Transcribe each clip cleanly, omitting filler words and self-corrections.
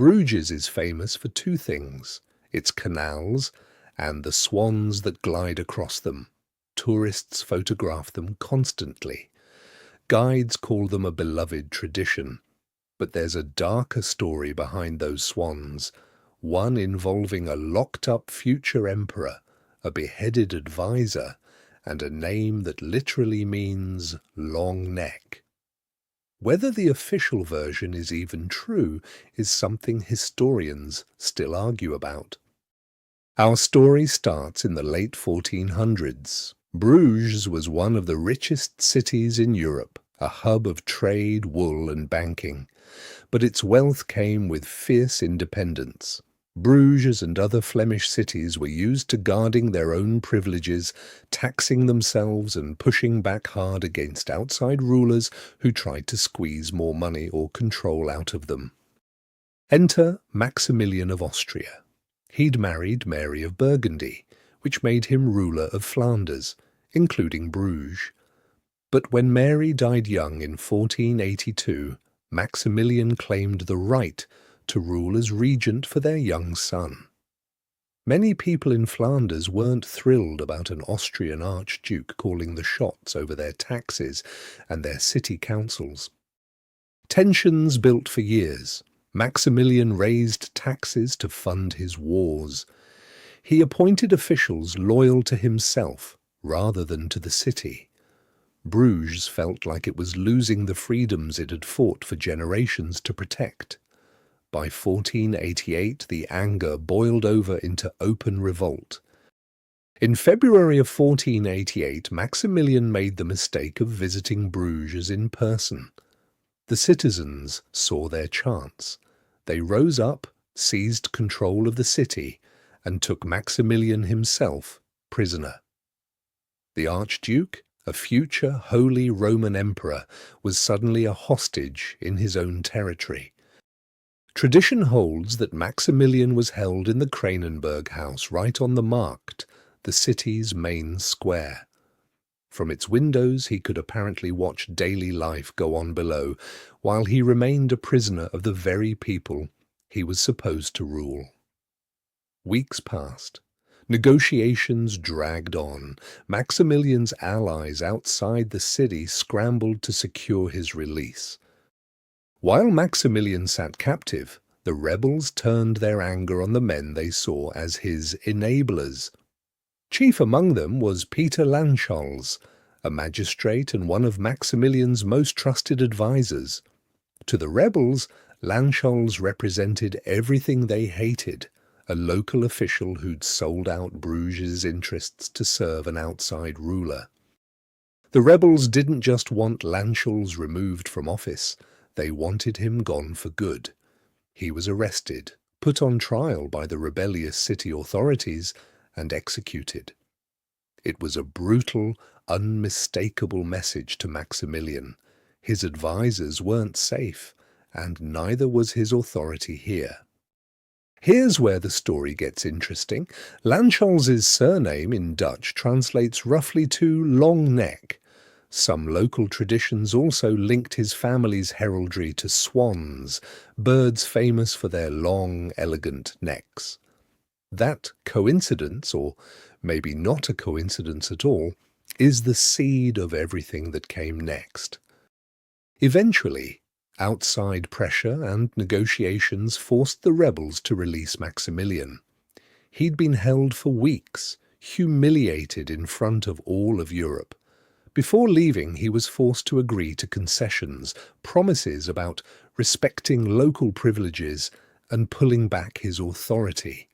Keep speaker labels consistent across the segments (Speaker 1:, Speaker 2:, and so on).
Speaker 1: Bruges is famous for two things: its canals and the swans that glide across them. Tourists photograph them constantly. Guides call them a beloved tradition. But there's a darker story behind those swans, one involving a locked-up future emperor, a beheaded advisor, and a name that literally means long neck. Whether the official version is even true is something historians still argue about. Our story starts in the late 1400s. Bruges was one of the richest cities in Europe, a hub of trade, wool, and banking. But its wealth came with fierce independence. Bruges and other Flemish cities were used to guarding their own privileges, taxing themselves and pushing back hard against outside rulers who tried to squeeze more money or control out of them. Enter Maximilian of Austria. He'd married Mary of Burgundy, which made him ruler of Flanders, including Bruges. But when Mary died young in 1482, Maximilian claimed the right to rule as regent for their young son. Many people in Flanders weren't thrilled about an Austrian archduke calling the shots over their taxes and their city councils. Tensions built for years. Maximilian raised taxes to fund his wars. He appointed officials loyal to himself rather than to the city. Bruges felt like it was losing the freedoms it had fought for generations to protect. By 1488, the anger boiled over into open revolt. In February of 1488, Maximilian made the mistake of visiting Bruges in person. The citizens saw their chance. They rose up, seized control of the city, and took Maximilian himself prisoner. The Archduke, a future Holy Roman Emperor, was suddenly a hostage in his own territory. Tradition holds that Maximilian was held in the Kranenburg house right on the Markt, the city's main square. From its windows he could apparently watch daily life go on below, while he remained a prisoner of the very people he was supposed to rule. Weeks passed. Negotiations dragged on. Maximilian's allies outside the city scrambled to secure his release. While Maximilian sat captive, the rebels turned their anger on the men they saw as his enablers. Chief among them was Pieter Lanchals, a magistrate and one of Maximilian's most trusted advisers. To the rebels, Lanchals represented everything they hated: a local official who'd sold out Bruges' interests to serve an outside ruler. The rebels didn't just want Lanchals removed from office, they wanted him gone for good. He was arrested, put on trial by the rebellious city authorities, and executed. It was a brutal, unmistakable message to Maximilian. His advisers weren't safe, and neither was his authority here. Here's where the story gets interesting. Lanchals's surname in Dutch translates roughly to long neck. Some local traditions also linked his family's heraldry to swans, birds famous for their long, elegant necks. That coincidence, or maybe not a coincidence at all, is the seed of everything that came next. Eventually, outside pressure and negotiations forced the rebels to release Maximilian. He'd been held for weeks, humiliated in front of all of Europe. Before leaving, he was forced to agree to concessions, promises about respecting local privileges and pulling back his authority.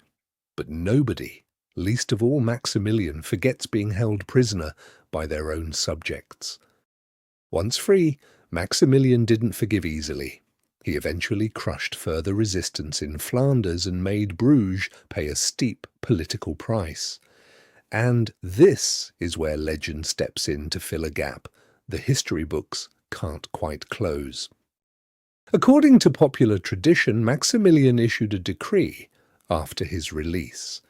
Speaker 1: But nobody, least of all Maximilian, forgets being held prisoner by their own subjects. Once free, Maximilian didn't forgive easily. He eventually crushed further resistance in Flanders and made Bruges pay a steep political price. And this is where legend steps in to fill a gap the history books can't quite close. According to popular tradition, Maximilian issued a decree after his release.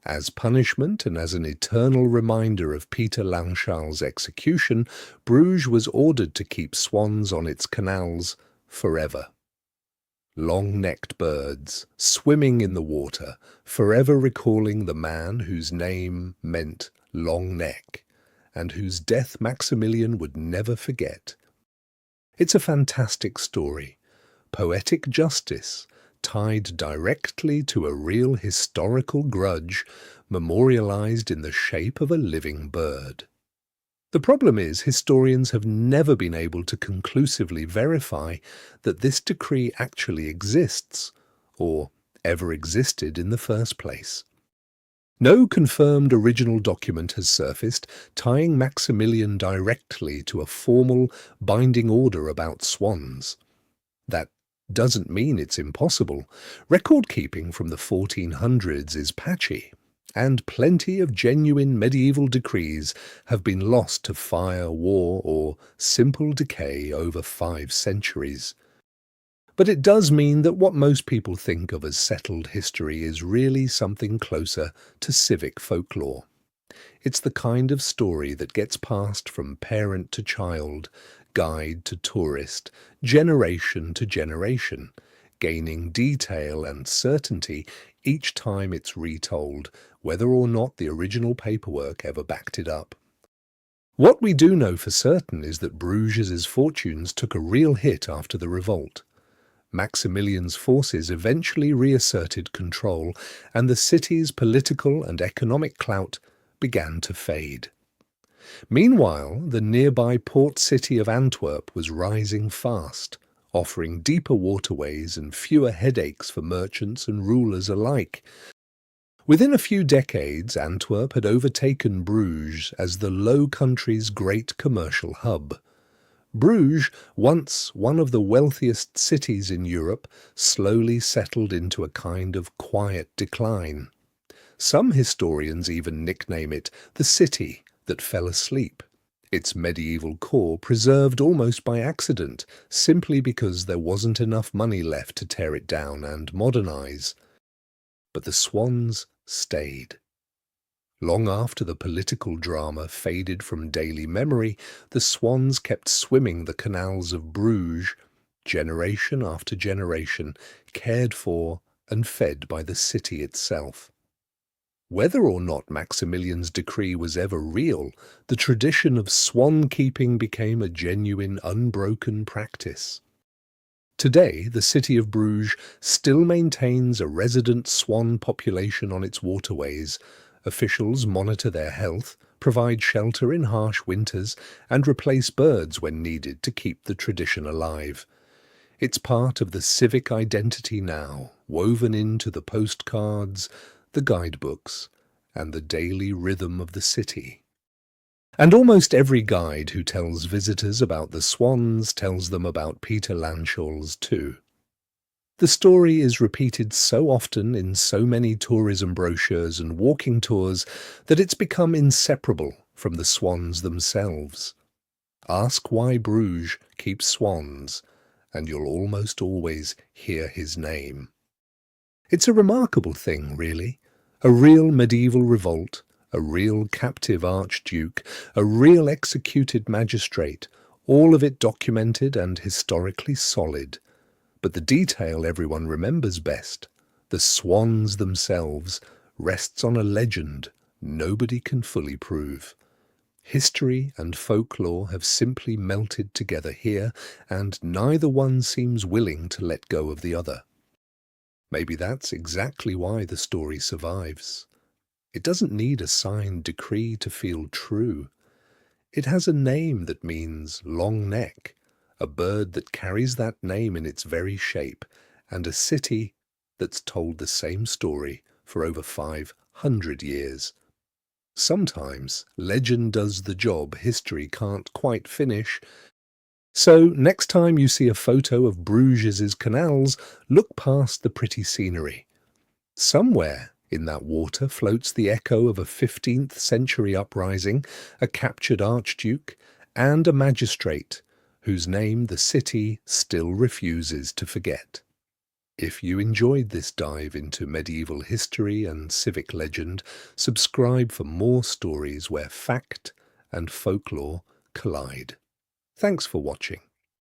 Speaker 1: As punishment and as an eternal reminder of Pieter Lanchals' execution, Bruges was ordered to keep swans on its canals forever. long-necked birds, swimming in the water, forever recalling the man whose name meant long neck, and whose death Maximilian would never forget. It's a fantastic story, poetic justice, tied directly to a real historical grudge, memorialized in the shape of a living bird. The problem is, historians have never been able to conclusively verify that this decree actually exists, or ever existed in the first place. No confirmed original document has surfaced tying Maximilian directly to a formal, binding order about swans. That doesn't mean it's impossible. Record-keeping from the 1400s is patchy, and plenty of genuine medieval decrees have been lost to fire, war, or simple decay over 5 centuries. But it does mean that what most people think of as settled history is really something closer to civic folklore. It's the kind of story that gets passed from parent to child, guide to tourist, generation to generation, gaining detail and certainty each time it's retold, whether or not the original paperwork ever backed it up. What we do know for certain is that Bruges' fortunes took a real hit after the revolt. Maximilian's forces eventually reasserted control, and the city's political and economic clout began to fade. Meanwhile, the nearby port city of Antwerp was rising fast, offering deeper waterways and fewer headaches for merchants and rulers alike. Within a few decades, Antwerp had overtaken Bruges as the Low Countries' great commercial hub. Bruges, once one of the wealthiest cities in Europe, slowly settled into a kind of quiet decline. Some historians even nickname it the city that fell asleep, its medieval core preserved almost by accident, simply because there wasn't enough money left to tear it down and modernize. But the swans stayed. Long after the political drama faded from daily memory, the swans kept swimming the canals of Bruges, generation after generation, cared for and fed by the city itself. Whether or not Maximilian's decree was ever real, the tradition of swan-keeping became a genuine, unbroken practice. Today, the city of Bruges still maintains a resident swan population on its waterways. Officials monitor their health, provide shelter in harsh winters, and replace birds when needed to keep the tradition alive. It's part of the civic identity now, woven into the postcards, the guidebooks, and the daily rhythm of the city. And almost every guide who tells visitors about the swans tells them about Pieter Lanchals too. The story is repeated so often in so many tourism brochures and walking tours that it's become inseparable from the swans themselves. Ask why Bruges keeps swans, and you'll almost always hear his name. It's a remarkable thing, really. A real medieval revolt, a real captive archduke, a real executed magistrate, all of it documented and historically solid. But the detail everyone remembers best, the swans themselves, rests on a legend nobody can fully prove. History and folklore have simply melted together here, and neither one seems willing to let go of the other. Maybe that's exactly why the story survives. It doesn't need a signed decree to feel true. It has a name that means long neck, a bird that carries that name in its very shape, and a city that's told the same story for over 500 years. Sometimes legend does the job history can't quite finish. So next time you see a photo of Bruges' canals, look past the pretty scenery. Somewhere in that water floats the echo of a 15th century uprising, a captured archduke, and a magistrate whose name the city still refuses to forget. If you enjoyed this dive into medieval history and civic legend, subscribe for more stories where fact and folklore collide. Thanks for watching.